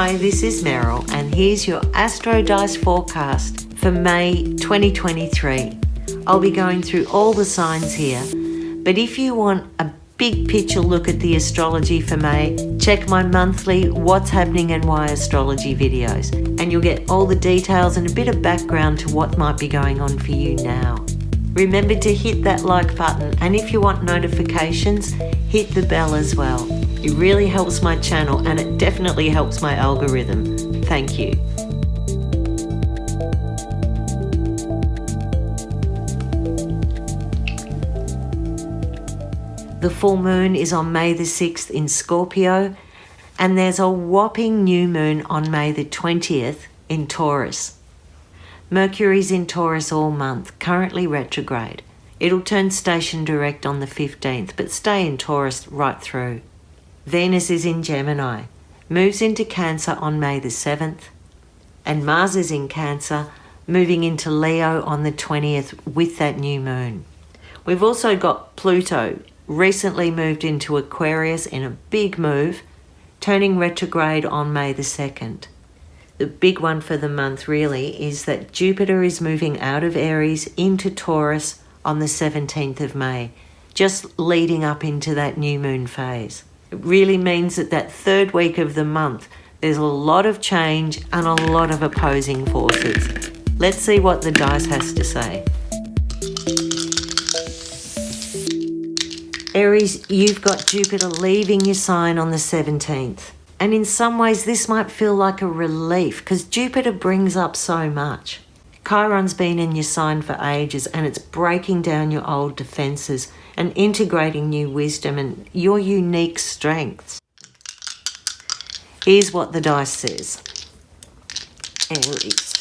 Hi, this is Meryl, and here's your Astro Dice forecast for May 2023. I'll be going through all the signs here, but if you want a big picture look at the astrology for May, check my monthly What's Happening and Why Astrology videos, and you'll get all the details and a bit of background to what might be going on for you now. Remember to hit that like button, and if you want notifications, hit the bell as well. It really helps my channel and it definitely helps my algorithm. Thank you. The full moon is on May the 6th in Scorpio, and there's a whopping new moon on May the 20th in Taurus. Mercury's in Taurus all month, currently retrograde. It'll turn station direct on the 15th, but stay in Taurus right through. Venus is in Gemini, moves into Cancer on May the 7th, and Mars is in Cancer, moving into Leo on the 20th with that new moon. We've also got Pluto, recently moved into Aquarius in a big move, turning retrograde on May the 2nd. The big one for the month really is that Jupiter is moving out of Aries into Taurus on the 17th of May, just leading up into that new moon phase. It really means that that third week of the month, there's a lot of change and a lot of opposing forces. Let's see what the dice has to say. Aries, you've got Jupiter leaving your sign on the 17th. And in some ways, this might feel like a relief because Jupiter brings up so much. Chiron's been in your sign for ages and it's breaking down your old defenses and integrating new wisdom and your unique strengths. Here's what the dice says. Aries.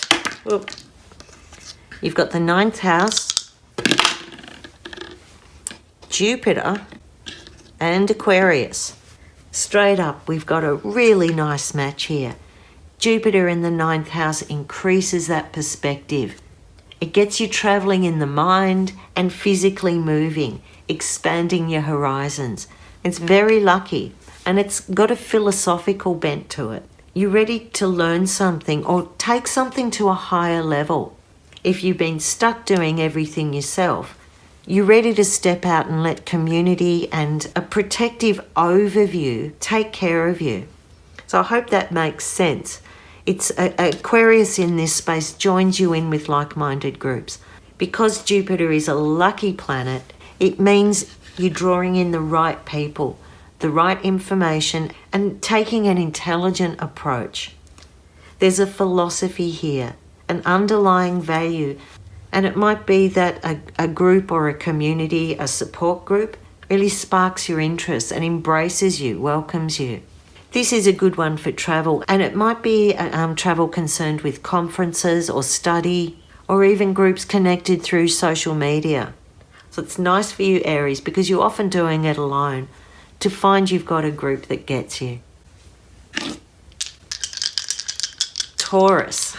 Whoop. You've got the 9th house, Jupiter, and Aquarius. Straight up, we've got a really nice match here. Jupiter in the 9th house increases that perspective. It gets you traveling in the mind and physically moving, expanding your horizons. It's very lucky and it's got a philosophical bent to it. You're ready to learn something or take something to a higher level. If you've been stuck doing everything yourself, you're ready to step out and let community and a protective overview take care of you. So I hope that makes sense. It's Aquarius in this space joins you in with like-minded groups. Because Jupiter is a lucky planet, it means you're drawing in the right people, the right information, and taking an intelligent approach. There's a philosophy here, an underlying value, and it might be that a group or a community, a support group, really sparks your interest and embraces you, welcomes you. This is a good one for travel, and it might be travel concerned with conferences or study or even groups connected through social media. So it's nice for you, Aries, because you're often doing it alone, to find you've got a group that gets you. Taurus,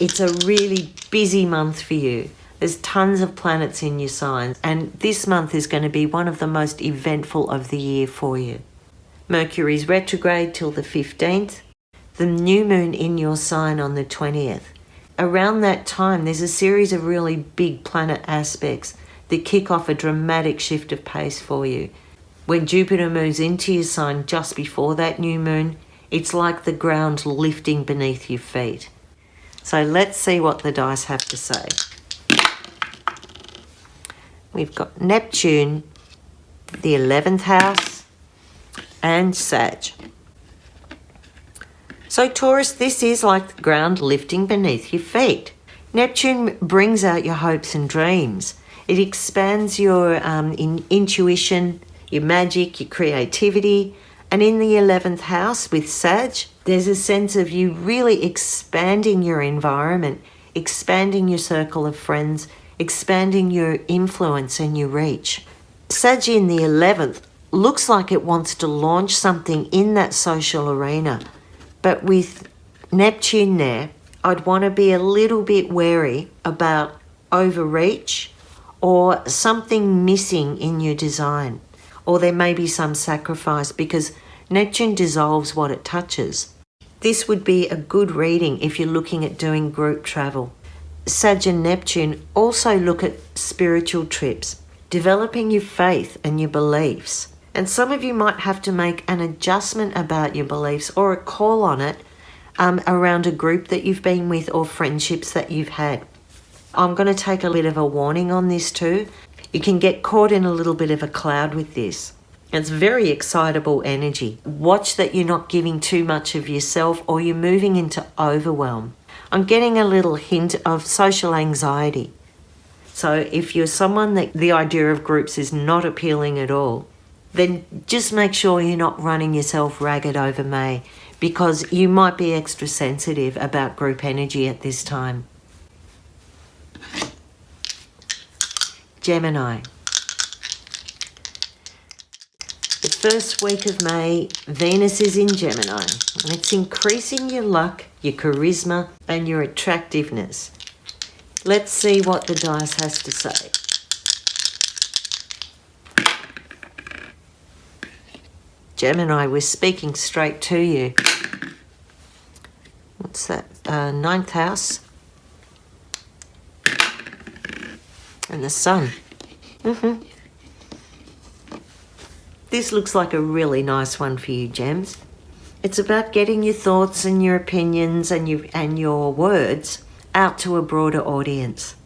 it's a really busy month for you. There's tons of planets in your sign, and this month is going to be one of the most eventful of the year for you. Mercury's retrograde till the 15th, the new moon in your sign on the 20th. Around that time, there's a series of really big planet aspects that kick off a dramatic shift of pace for you. When Jupiter moves into your sign just before that new moon, it's like the ground lifting beneath your feet. So let's see what the dice have to say. We've got Neptune, the 11th house, and Sag. So Taurus, this is like the ground lifting beneath your feet. Neptune brings out your hopes and dreams. It expands your intuition, your magic, your creativity. And in the 11th house with Sag, there's a sense of you really expanding your environment, expanding your circle of friends, expanding your influence and your reach. Sag in the 11th looks like it wants to launch something in that social arena. But with Neptune there, I'd want to be a little bit wary about overreach or something missing in your design. Or there may be some sacrifice because Neptune dissolves what it touches. This would be a good reading if you're looking at doing group travel. Sag and Neptune also look at spiritual trips, developing your faith and your beliefs. And some of you might have to make an adjustment about your beliefs or a call on it around a group that you've been with or friendships that you've had. I'm going to take a bit of a warning on this too. You can get caught in a little bit of a cloud with this. It's very excitable energy. Watch that you're not giving too much of yourself or you're moving into overwhelm. I'm getting a little hint of social anxiety. So if you're someone that the idea of groups is not appealing at all, then just make sure you're not running yourself ragged over May, because you might be extra sensitive about group energy at this time. Gemini. The first week of May, Venus is in Gemini, and it's increasing your luck, your charisma, and your attractiveness. Let's see what the dice has to say. Gemini, we're speaking straight to you. What's that? 9th house. And the sun. This looks like a really nice one for you, Gems. It's about getting your thoughts and your opinions and your words out to a broader audience.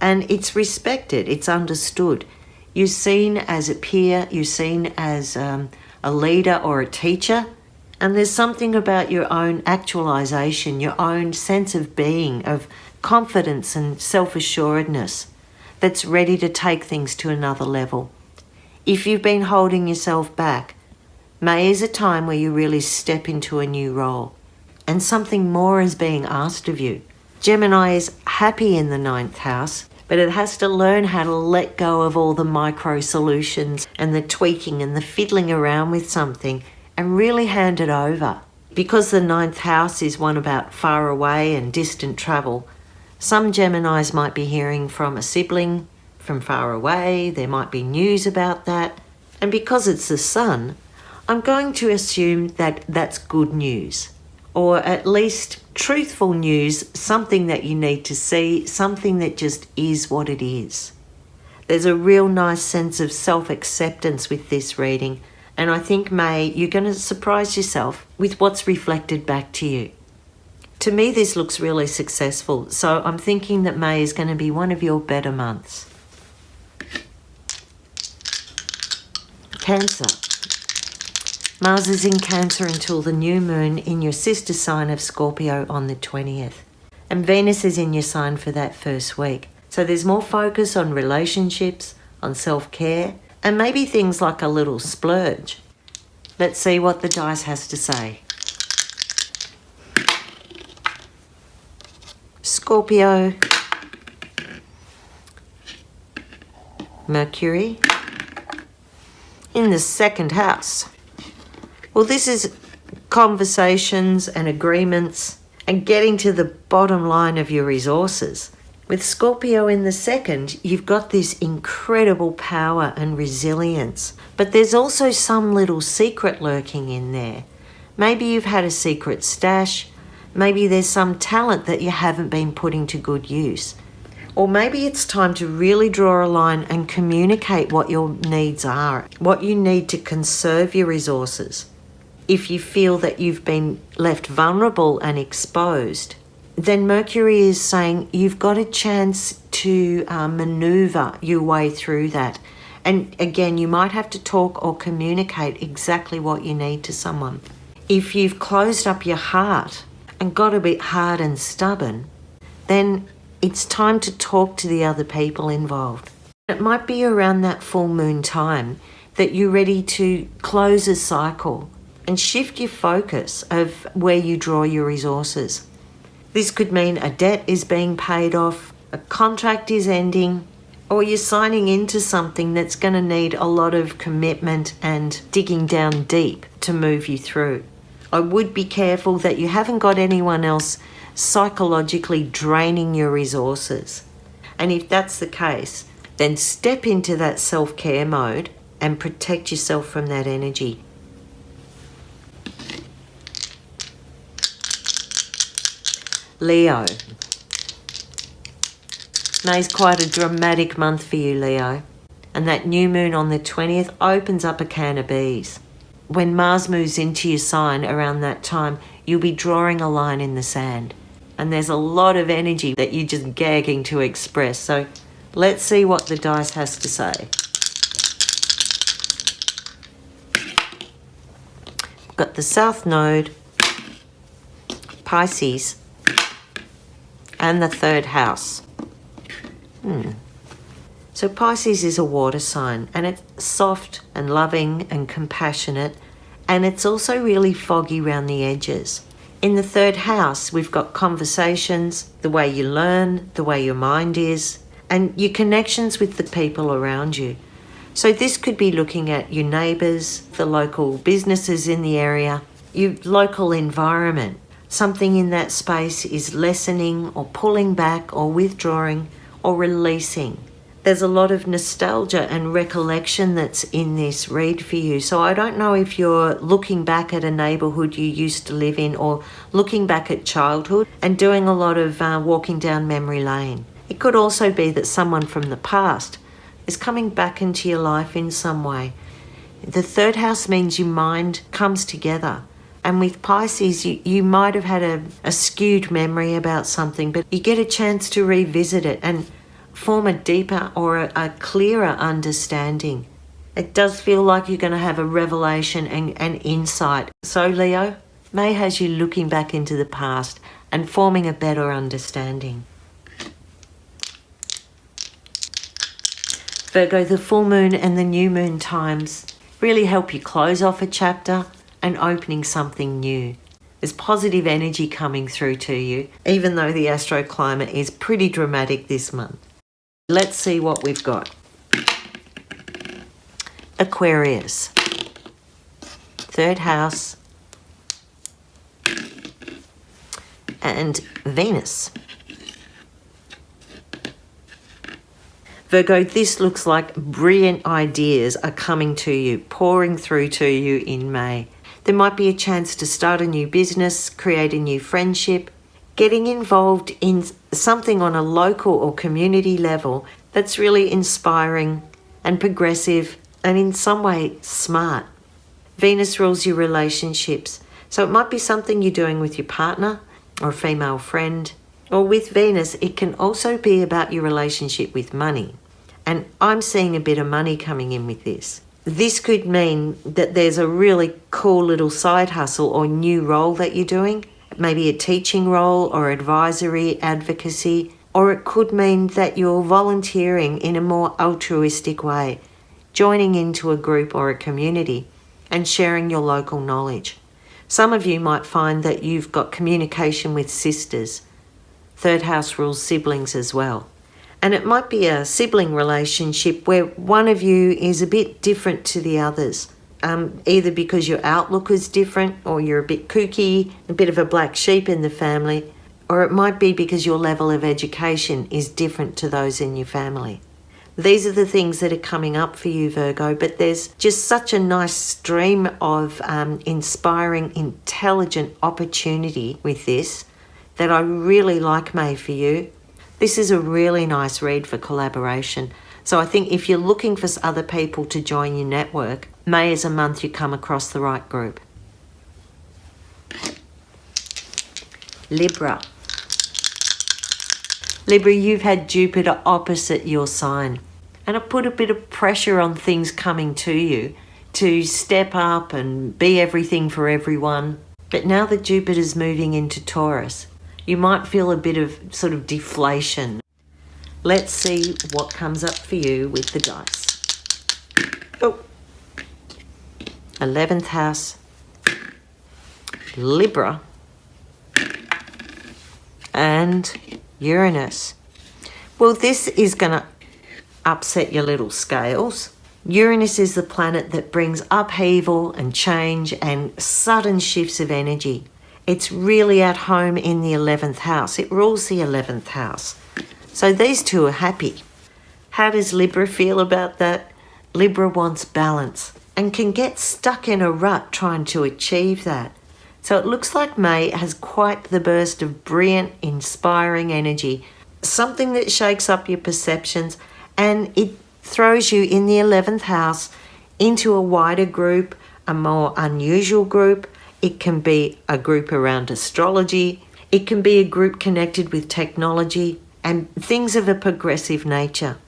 And it's respected, it's understood. You're seen as a peer, you're seen as a leader or a teacher, and there's something about your own actualization, your own sense of being, of confidence and self-assuredness that's ready to take things to another level. If you've been holding yourself back, May is a time where you really step into a new role and something more is being asked of you. Gemini is happy in the 9th house, but it has to learn how to let go of all the micro solutions and the tweaking and the fiddling around with something and really hand it over. Because the 9th house is one about far away and distant travel, some Geminis might be hearing from a sibling from far away, there might be news about that, and because it's the sun, I'm going to assume that that's good news, or at least truthful news, something that you need to see, something that just is what it is. There's a real nice sense of self-acceptance with this reading, and I think, May, you're going to surprise yourself with what's reflected back to you. To me, this looks really successful, so I'm thinking that May is going to be one of your better months. Cancer. Mars is in Cancer until the new moon in your sister sign of Scorpio on the 20th. And Venus is in your sign for that first week. So there's more focus on relationships, on self-care, and maybe things like a little splurge. Let's see what the dice has to say. Scorpio. Mercury. In the 2nd house. Well, this is conversations and agreements and getting to the bottom line of your resources. With Scorpio in the 2nd, you've got this incredible power and resilience, but there's also some little secret lurking in there. Maybe you've had a secret stash, maybe there's some talent that you haven't been putting to good use. Or maybe it's time to really draw a line and communicate what your needs are, what you need to conserve your resources. If you feel that you've been left vulnerable and exposed, then Mercury is saying you've got a chance to maneuver your way through that. And again, you might have to talk or communicate exactly what you need to someone. If you've closed up your heart and got a bit hard and stubborn, then it's time to talk to the other people involved. It might be around that full moon time that you're ready to close a cycle and shift your focus of where you draw your resources. This could mean a debt is being paid off, a contract is ending, or you're signing into something that's going to need a lot of commitment and digging down deep to move you through. I would be careful that you haven't got anyone else psychologically draining your resources. And if that's the case, then step into that self-care mode and protect yourself from that energy. Leo. May's quite a dramatic month for you, Leo. And that new moon on the 20th opens up a can of bees. When Mars moves into your sign around that time, you'll be drawing a line in the sand. And there's a lot of energy that you're just gagging to express. So let's see what the dice has to say. We've got the South Node, Pisces, and the 3rd house. So Pisces is a water sign, and it's soft and loving and compassionate, and it's also really foggy around the edges. In the 3rd house, we've got conversations, the way you learn, the way your mind is, and your connections with the people around you. So this could be looking at your neighbours, the local businesses in the area, your local environment. Something in that space is lessening or pulling back or withdrawing or releasing. There's a lot of nostalgia and recollection that's in this read for you. So I don't know if you're looking back at a neighbourhood you used to live in, or looking back at childhood and doing a lot of walking down memory lane. It could also be that someone from the past is coming back into your life in some way. The 3rd house means your mind comes together. And with Pisces, you might have had a skewed memory about something, but you get a chance to revisit it and form a deeper or a clearer understanding. It does feel like you're going to have a revelation and insight. So Leo, May has you looking back into the past and forming a better understanding. Virgo, the full moon and the new moon times really help you close off a chapter and opening something new. There's positive energy coming through to you, even though the astroclimate is pretty dramatic this month. Let's see what we've got. Aquarius, 3rd house, and Venus. Virgo, this looks like brilliant ideas are coming to you, pouring through to you in May. There might be a chance to start a new business, create a new friendship, getting involved in something on a local or community level that's really inspiring and progressive and in some way smart. Venus rules your relationships, so it might be something you're doing with your partner or a female friend. Or with Venus, it can also be about your relationship with money. And I'm seeing a bit of money coming in with this. This could mean that there's a really cool little side hustle or new role that you're doing, maybe a teaching role or advisory, advocacy, or it could mean that you're volunteering in a more altruistic way, joining into a group or a community and sharing your local knowledge. Some of you might find that you've got communication with sisters. 3rd house rules siblings as well. And it might be a sibling relationship where one of you is a bit different to the others, either because your outlook is different or you're a bit kooky, a bit of a black sheep in the family, or it might be because your level of education is different to those in your family. These are the things that are coming up for you, Virgo, but there's just such a nice stream of inspiring, intelligent opportunity with this that I really like, May, for you. This is a really nice read for collaboration. So I think if you're looking for other people to join your network, May is a month you come across the right group. Libra. Libra, you've had Jupiter opposite your sign, and it put a bit of pressure on things coming to you to step up and be everything for everyone. But now that Jupiter's moving into Taurus, you might feel a bit of sort of deflation. Let's see what comes up for you with the dice. Oh, 11th house, Libra, and Uranus. Well, this is going to upset your little scales. Uranus is the planet that brings upheaval and change and sudden shifts of energy. It's really at home in the 11th house. It rules the 11th house. So these two are happy. How does Libra feel about that? Libra wants balance and can get stuck in a rut trying to achieve that. So it looks like May has quite the burst of brilliant, inspiring energy, something that shakes up your perceptions, and it throws you in the 11th house into a wider group, a more unusual group. It can be a group around astrology. It can be a group connected with technology and things of a progressive nature.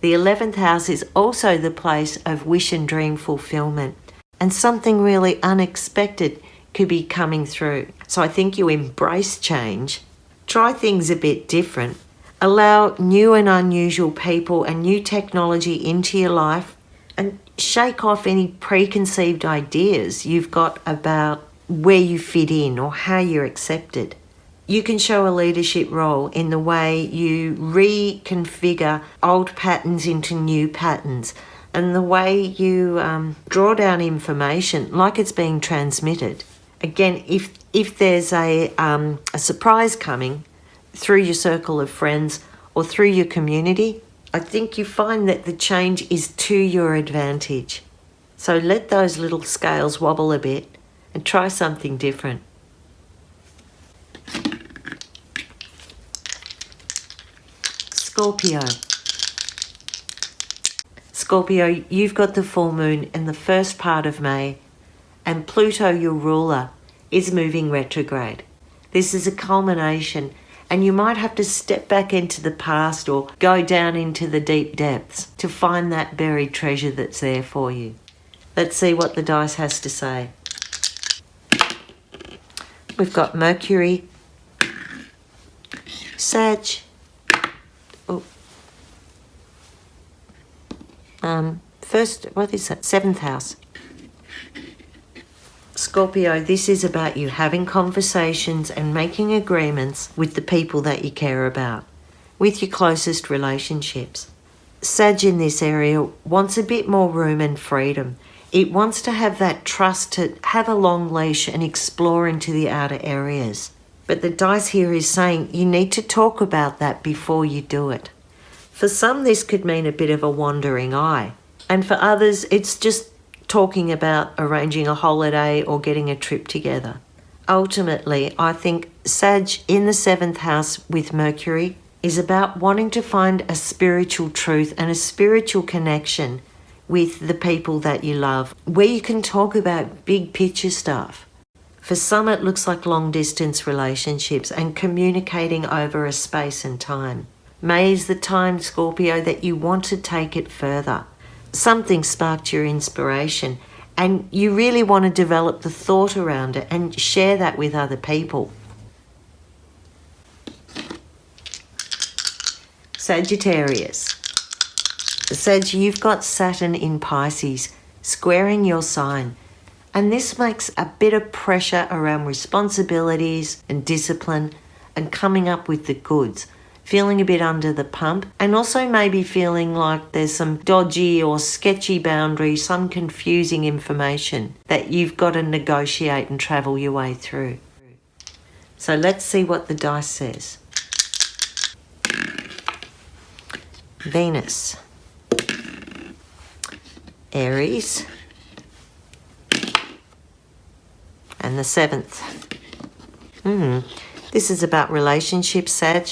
The 11th house is also the place of wish and dream fulfillment, and something really unexpected could be coming through. So I think you embrace change, try things a bit different, allow new and unusual people and new technology into your life, and shake off any preconceived ideas you've got about where you fit in or how you're accepted. You can show a leadership role in the way you reconfigure old patterns into new patterns, and the way you draw down information like it's being transmitted. Again, if there's a surprise coming through your circle of friends or through your community, I think you find that the change is to your advantage. So let those little scales wobble a bit and try something different. Scorpio. Scorpio, you've got the full moon in the first part of May, and Pluto, your ruler, is moving retrograde. This is a culmination, and you might have to step back into the past or go down into the deep depths to find that buried treasure that's there for you. Let's see what the dice has to say. We've got Mercury, Sag, first, what is that? 7th house. Scorpio, this is about you having conversations and making agreements with the people that you care about, with your closest relationships. Sag in this area wants a bit more room and freedom. It wants to have that trust to have a long leash and explore into the outer areas. But the dice here is saying you need to talk about that before you do it. For some, this could mean a bit of a wandering eye. And for others, it's just talking about arranging a holiday or getting a trip together. Ultimately, I think Sag in the 7th house with Mercury is about wanting to find a spiritual truth and a spiritual connection with the people that you love, where you can talk about big picture stuff. For some, it looks like long distance relationships and communicating over a space and time. May is the time, Scorpio, that you want to take it further. Something sparked your inspiration and you really want to develop the thought around it and share that with other people. Sagittarius. Sag, you've got Saturn in Pisces squaring your sign, and this makes a bit of pressure around responsibilities and discipline and coming up with the goods, feeling a bit under the pump, and also maybe feeling like there's some dodgy or sketchy boundaries, some confusing information that you've got to negotiate and travel your way through. So let's see what the dice says. Venus, Aries, and the 7th. This is about relationships, Sag.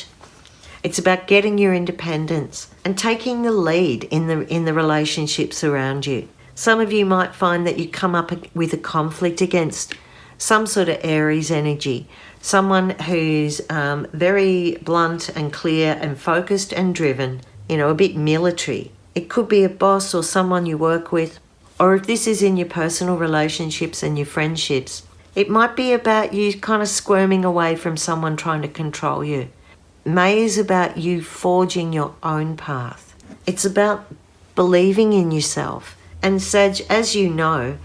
It's about getting your independence and taking the lead in the relationships around you. Some of you might find that you come up with a conflict against some sort of Aries energy, someone who's very blunt and clear and focused and driven, a bit military. It could be a boss or someone you work with, or if this is in your personal relationships and your friendships, it might be about you kind of squirming away from someone trying to control you. May is about you forging your own path. It's about believing in yourself. And Sag, as you know,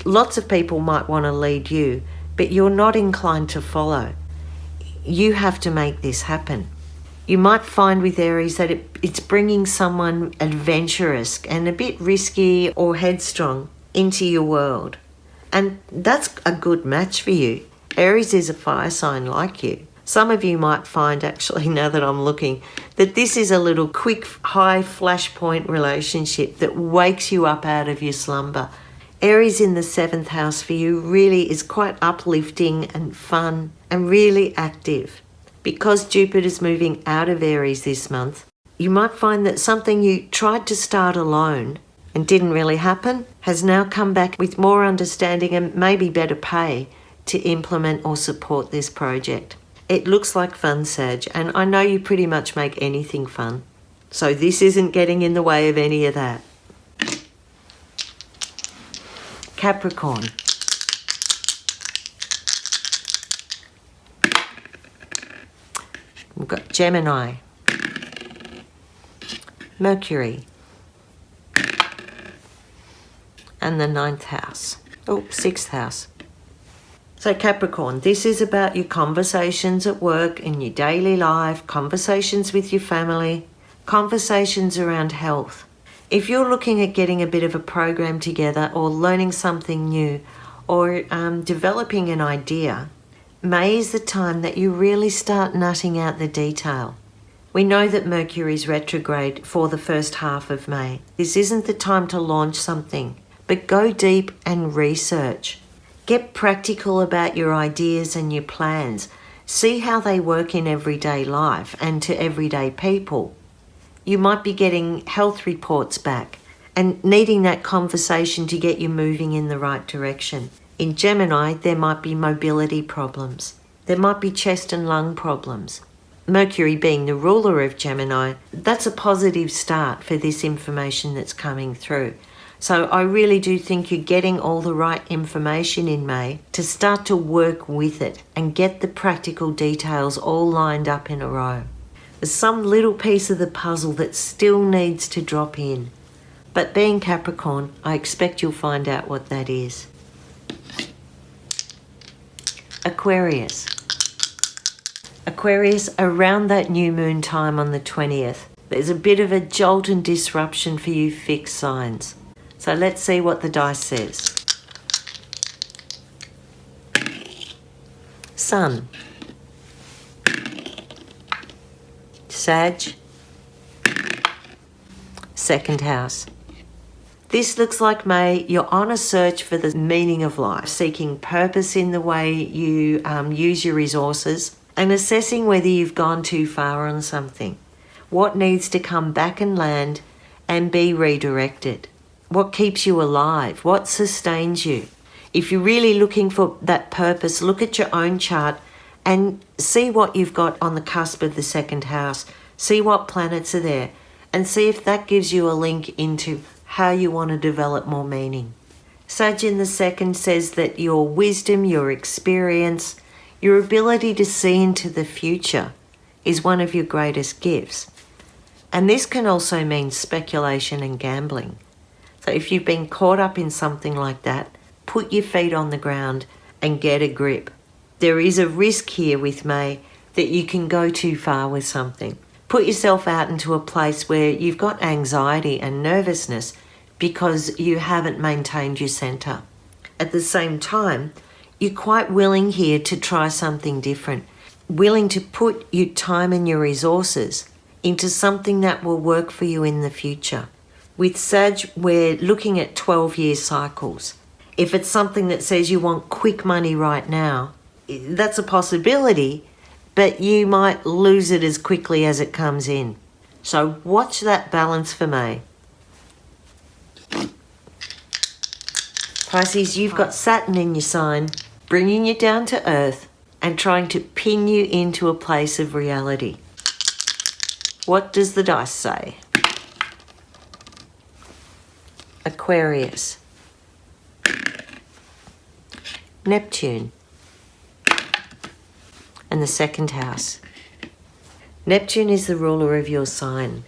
lots of people might want to lead you, but you're not inclined to follow. You have to make this happen. You might find with Aries that it's bringing someone adventurous and a bit risky or headstrong into your world. And that's a good match for you. Aries is a fire sign like you. Some of you might find, actually, now that I'm looking, that this is a little quick, high flashpoint relationship that wakes you up out of your slumber. Aries in the 7th house for you really is quite uplifting and fun and really active. Because Jupiter's moving out of Aries this month, you might find that something you tried to start alone and didn't really happen has now come back with more understanding and maybe better pay to implement or support this project. It looks like fun, Sag, and I know you pretty much make anything fun. So this isn't getting in the way of any of that. Capricorn. We've got Gemini, Mercury, and the 9th house. Oh, 6th house. So Capricorn, this is about your conversations at work, in your daily life, conversations with your family, conversations around health. If you're looking at getting a bit of a program together or learning something new or developing an idea, May is the time that you really start nutting out the detail. We know that Mercury is retrograde for the first half of May. This isn't the time to launch something, but go deep and research. Get practical about your ideas and your plans. See how they work in everyday life and to everyday people. You might be getting health reports back and needing that conversation to get you moving in the right direction. In Gemini, there might be mobility problems. There might be chest and lung problems. Mercury being the ruler of Gemini, that's a positive start for this information that's coming through. So I really do think you're getting all the right information in May to start to work with it and get the practical details all lined up in a row. There's some little piece of the puzzle that still needs to drop in. But being Capricorn, I expect you'll find out what that is. Aquarius. Aquarius, around that new moon time on the 20th, there's a bit of a jolt and disruption for you fixed signs. So let's see what the dice says. Sun, Sag, 2nd house. This looks like May, you're on a search for the meaning of life, seeking purpose in the way you use your resources and assessing whether you've gone too far on something. What needs to come back and land and be redirected? What keeps you alive? What sustains you? If you're really looking for that purpose, look at your own chart and see what you've got on the cusp of the 2nd house. See what planets are there and see if that gives you a link into how you want to develop more meaning. Sag in the 2nd says that your wisdom, your experience, your ability to see into the future is one of your greatest gifts. And this can also mean speculation and gambling. So if you've been caught up in something like that, put your feet on the ground and get a grip. There is a risk here with May that you can go too far with something. Put yourself out into a place where you've got anxiety and nervousness because you haven't maintained your centre. At the same time, you're quite willing here to try something different, willing to put your time and your resources into something that will work for you in the future. With Sag, we're looking at 12-year cycles. If it's something that says you want quick money right now, that's a possibility, but you might lose it as quickly as it comes in. So watch that balance for May. Pisces, you've got Saturn in your sign, bringing you down to earth and trying to pin you into a place of reality. What does the dice say? Aquarius, Neptune, and the 2nd house. Neptune is the ruler of your sign,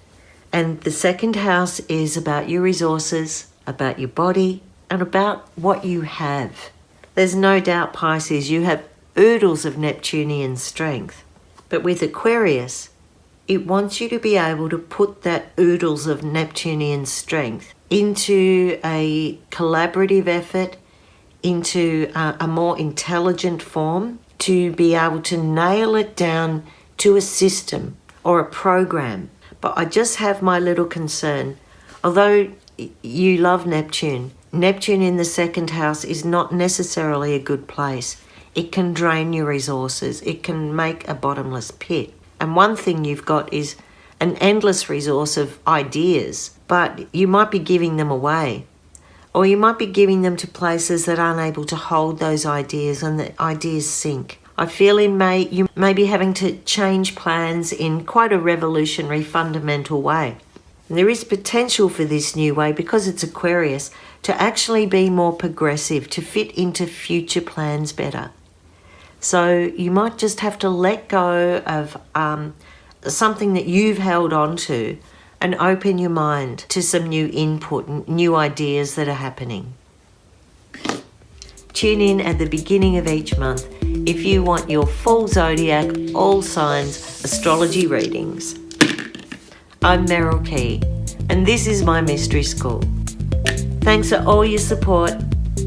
and the 2nd house is about your resources, about your body, and about what you have. There's no doubt, Pisces, you have oodles of Neptunian strength, but with Aquarius, it wants you to be able to put that oodles of Neptunian strength into a collaborative effort, into a more intelligent form, to be able to nail it down to a system or a program. But I just have my little concern. Although you love Neptune, Neptune in the second house is not necessarily a good place. It can drain your resources. It can make a bottomless pit. And one thing you've got is an endless resource of ideas, but you might be giving them away. Or you might be giving them to places that aren't able to hold those ideas, and the ideas sink. I feel in May you may be having to change plans in quite a revolutionary, fundamental way. And there is potential for this new way, because it's Aquarius, to actually be more progressive, to fit into future plans better. So you might just have to let go of something that you've held on to and open your mind to some new input and new ideas that are happening. Tune in at the beginning of each month if you want your full zodiac, all signs, astrology readings. I'm Meryl Key, and this is my mystery school. Thanks for all your support.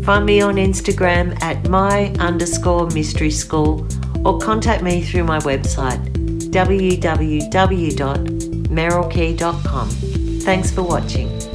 Find me on Instagram at my_mystery school, or contact me through my website www.merylkey.com. Thanks for watching.